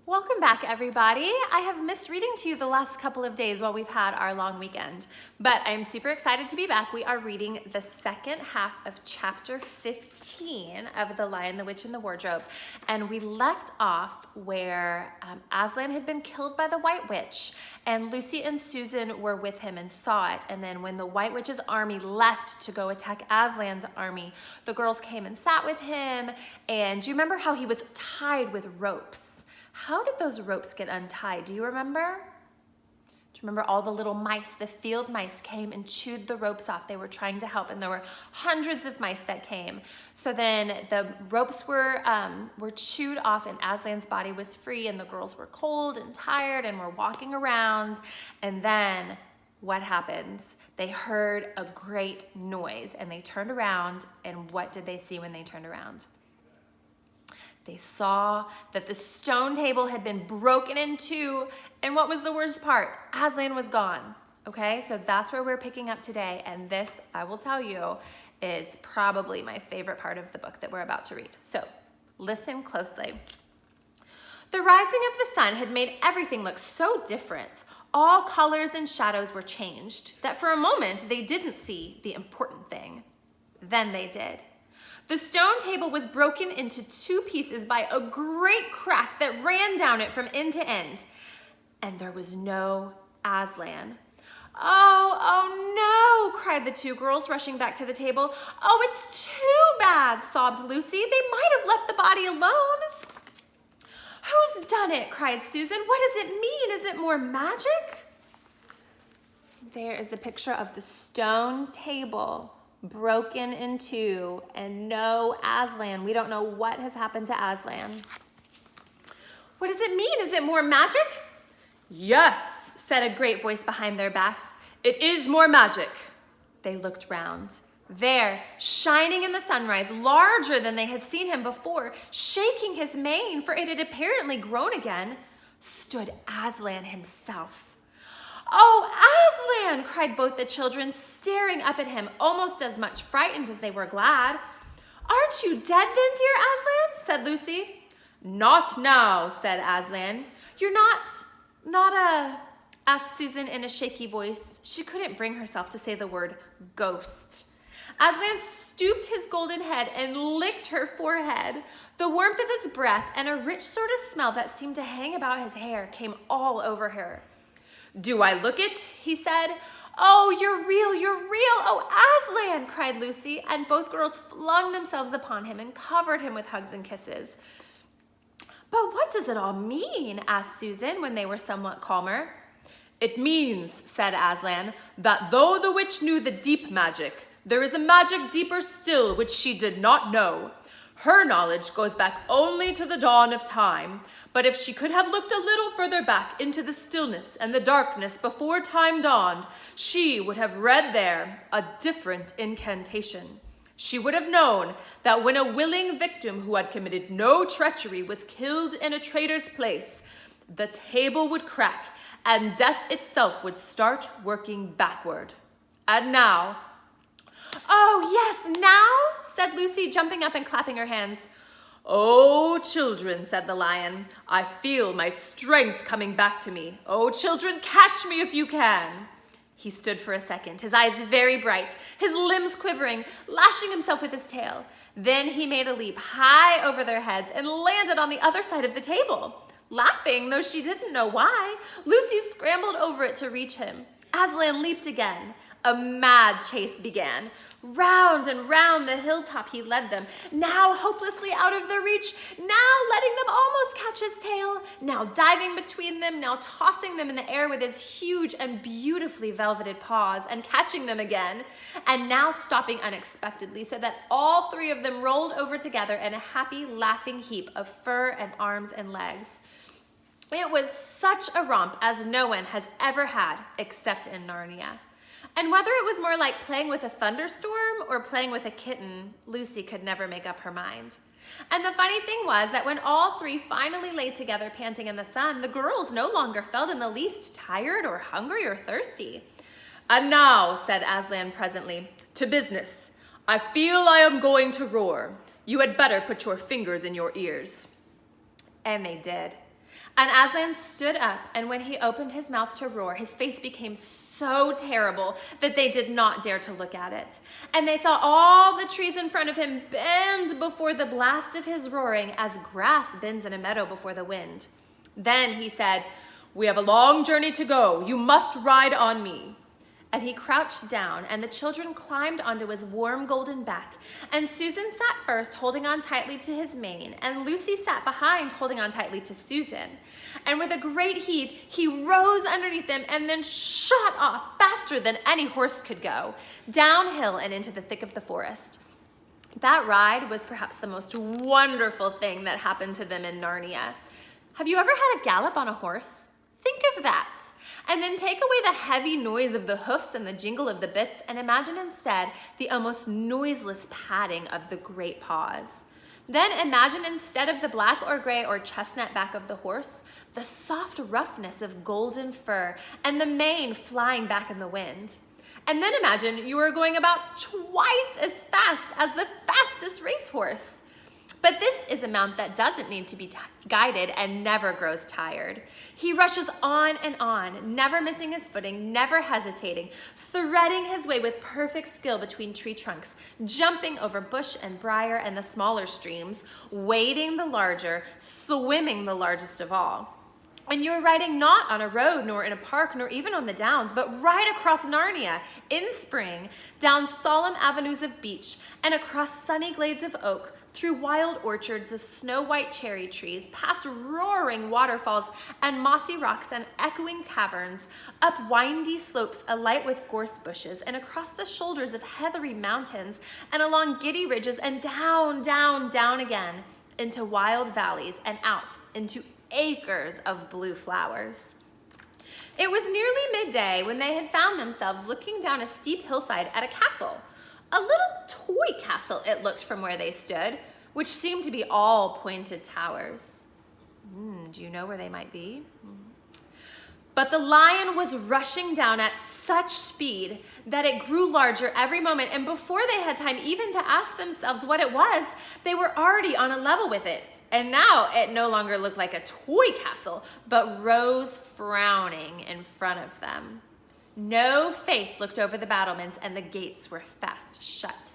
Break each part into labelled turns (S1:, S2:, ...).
S1: Welcome back, everybody. I have missed reading to you the last couple of days while we've had our long weekend, but I'm super excited to be back. We are reading the second half of chapter 15 of The Lion, the Witch, and the Wardrobe, and we left off where Aslan had been killed by the White Witch, and Lucy and Susan were with him and saw it, and then when the White Witch's army left to go attack Aslan's army, the girls came and sat with him, and do you remember how he was tied with ropes? How did those ropes get untied? Do you remember? Do you remember all the little mice, the field mice came and chewed the ropes off? They were trying to help, and there were hundreds of mice that came. So then the ropes were chewed off, and Aslan's body was free, and the girls were cold and tired and were walking around. And then what happens? They heard a great noise, and they turned around, and what did they see when they turned around? They saw that the stone table had been broken in two, and what was the worst part? Aslan was gone, okay? So that's where we're picking up today, and this, I will tell you, is probably my favorite part of the book that we're about to read. So listen closely. The rising of the sun had made everything look so different. All colors and shadows were changed, that for a moment they didn't see the important thing. Then they did. The stone table was broken into two pieces by a great crack that ran down it from end to end. And there was no Aslan. Oh no, cried the two girls, rushing back to the table. Oh, it's too bad, sobbed Lucy. They might have left the body alone. Who's done it? Cried Susan. What does it mean? Is it more magic? There is the picture of the stone table broken in two, and no Aslan. We don't know what has happened to Aslan. What does it mean? Is it more magic? Yes, said a great voice behind their backs. It is more magic. They looked round. There, shining in the sunrise, larger than they had seen him before, shaking his mane, for it had apparently grown again, stood Aslan himself. Oh, Aslan, cried both the children, staring up at him, almost as much frightened as they were glad. Aren't you dead then, dear Aslan? Said Lucy. Not now, said Aslan. You're not asked Susan in a shaky voice. She couldn't bring herself to say the word ghost. Aslan stooped his golden head and licked her forehead. The warmth of his breath and a rich sort of smell that seemed to hang about his hair came all over her. Do I look it? He said. Oh, you're real, Oh, Aslan, cried Lucy, and both girls flung themselves upon him and covered him with hugs and kisses. But what does it all mean? Asked Susan when they were somewhat calmer. It means, said Aslan, that though the witch knew the deep magic, there is a magic deeper still which she did not know. Her knowledge goes back only to the dawn of time, but if she could have looked a little further back into the stillness and the darkness before time dawned, she would have read there a different incantation. She would have known that when a willing victim who had committed no treachery was killed in a traitor's place, the table would crack and death itself would start working backward. And now, oh, yes, now, said Lucy, jumping up and clapping her hands. Oh, children, said the lion, I feel my strength coming back to me. Oh, children, catch me if you can. He stood for a second, his eyes very bright, his limbs quivering, lashing himself with his tail. Then he made a leap high over their heads and landed on the other side of the table. Laughing, though she didn't know why, Lucy scrambled over it to reach him. Aslan leaped again. A mad chase began. Round and round the hilltop he led them, now hopelessly out of their reach, now letting them almost catch his tail, now diving between them, now tossing them in the air with his huge and beautifully velveted paws and catching them again, and now stopping unexpectedly so that all three of them rolled over together in a happy, laughing heap of fur and arms and legs. It was such a romp as no one has ever had except in Narnia. And whether it was more like playing with a thunderstorm or playing with a kitten, Lucy could never make up her mind. And the funny thing was that when all three finally lay together panting in the sun, the girls no longer felt in the least tired or hungry or thirsty. And now, said Aslan presently, to business. I feel I am going to roar. You had better put your fingers in your ears. And they did. And Aslan stood up, and when he opened his mouth to roar, his face became so terrible that they did not dare to look at it. And they saw all the trees in front of him bend before the blast of his roaring, as grass bends in a meadow before the wind. Then he said, "We have a long journey to go. You must ride on me." And he crouched down, and the children climbed onto his warm golden back. And Susan sat first, holding on tightly to his mane, and Lucy sat behind, holding on tightly to Susan. And with a great heave, he rose underneath them and then shot off faster than any horse could go, downhill and into the thick of the forest. That ride was perhaps the most wonderful thing that happened to them in Narnia. Have you ever had a gallop on a horse? Think of that. And then take away the heavy noise of the hoofs and the jingle of the bits, and imagine instead the almost noiseless padding of the great paws. Then imagine instead of the black or gray or chestnut back of the horse, the soft roughness of golden fur and the mane flying back in the wind. And then imagine you are going about twice as fast as the fastest racehorse. But this is a mount that doesn't need to be guided and never grows tired. He rushes on and on, never missing his footing, never hesitating, threading his way with perfect skill between tree trunks, jumping over bush and briar and the smaller streams, wading the larger, swimming the largest of all. And you are riding not on a road, nor in a park, nor even on the downs, but right across Narnia in spring, down solemn avenues of beech, and across sunny glades of oak, through wild orchards of snow-white cherry trees, past roaring waterfalls and mossy rocks and echoing caverns, up windy slopes alight with gorse bushes, and across the shoulders of heathery mountains, and along giddy ridges, and down, down, down again, into wild valleys, and out into acres of blue flowers. It was nearly midday when they had found themselves looking down a steep hillside at a castle. A little toy castle it looked from where they stood, which seemed to be all pointed towers. Do you know where they might be? But the lion was rushing down at such speed that it grew larger every moment, and before they had time even to ask themselves what it was, they were already on a level with it. And now it no longer looked like a toy castle, but rose frowning in front of them. No face looked over the battlements, and the gates were fast shut.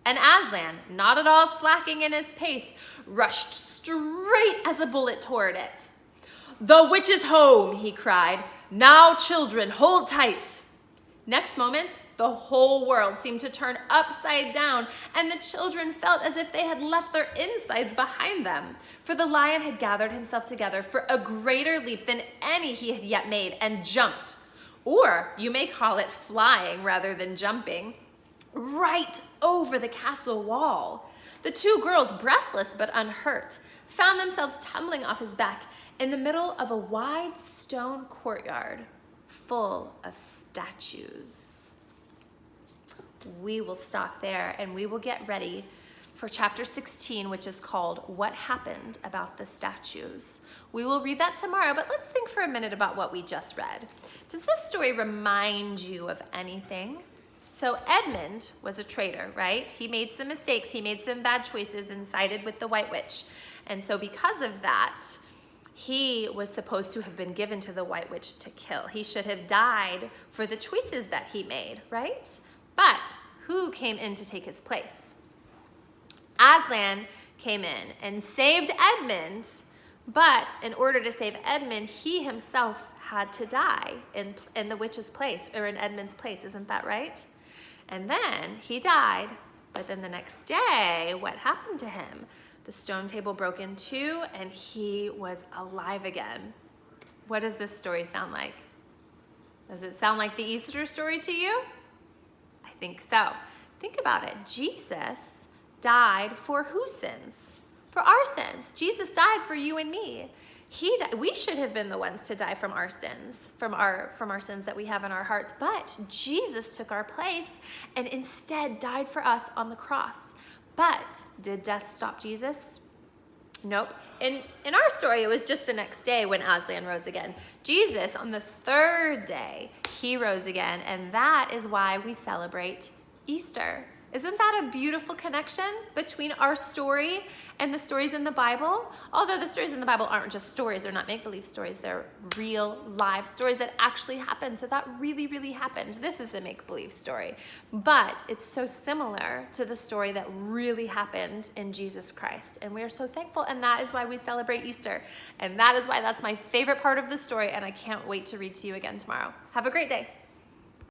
S1: And Aslan, not at all slacking in his pace, rushed straight as a bullet toward it. "The witch is home," he cried. "Now, children, hold tight." Next moment, the whole world seemed to turn upside down, and the children felt as if they had left their insides behind them. For the lion had gathered himself together for a greater leap than any he had yet made, and jumped. Or you may call it flying rather than jumping, right over the castle wall. The two girls, breathless but unhurt, found themselves tumbling off his back in the middle of a wide stone courtyard full of statues. We will stop there, and we will get ready for chapter 16, which is called What Happened About the Statues. We will read that tomorrow, but let's think for a minute about what we just read. Does this story remind you of anything? So Edmund was a traitor, right? He made some mistakes, he made some bad choices and sided with the White Witch. And so because of that, he was supposed to have been given to the White Witch to kill. He should have died for the choices that he made, right? But who came in to take his place? Aslan came in and saved Edmund, but in order to save Edmund, he himself had to die in the witch's place, or in Edmund's place, isn't that right? And then he died, but then the next day, what happened to him? The stone table broke in two, and he was alive again. What does this story sound like? Does it sound like the Easter story to you? I think so. Think about it. Jesus died for whose sins? For our sins. Jesus died for you and me. He died. We should have been the ones to die from our sins, from our sins that we have in our hearts. But Jesus took our place and instead died for us on the cross. But did death stop Jesus? Nope. In our story, it was just the next day when Aslan rose again. Jesus, on the third day, he rose again, and that is why we celebrate Easter. Isn't that a beautiful connection between our story and the stories in the Bible? Although the stories in the Bible aren't just stories, they're not make-believe stories, they're real, live stories that actually happened. So that really, really happened. This is a make-believe story, but it's so similar to the story that really happened in Jesus Christ. And we are so thankful, and that is why we celebrate Easter. And that is why that's my favorite part of the story, and I can't wait to read to you again tomorrow. Have a great day.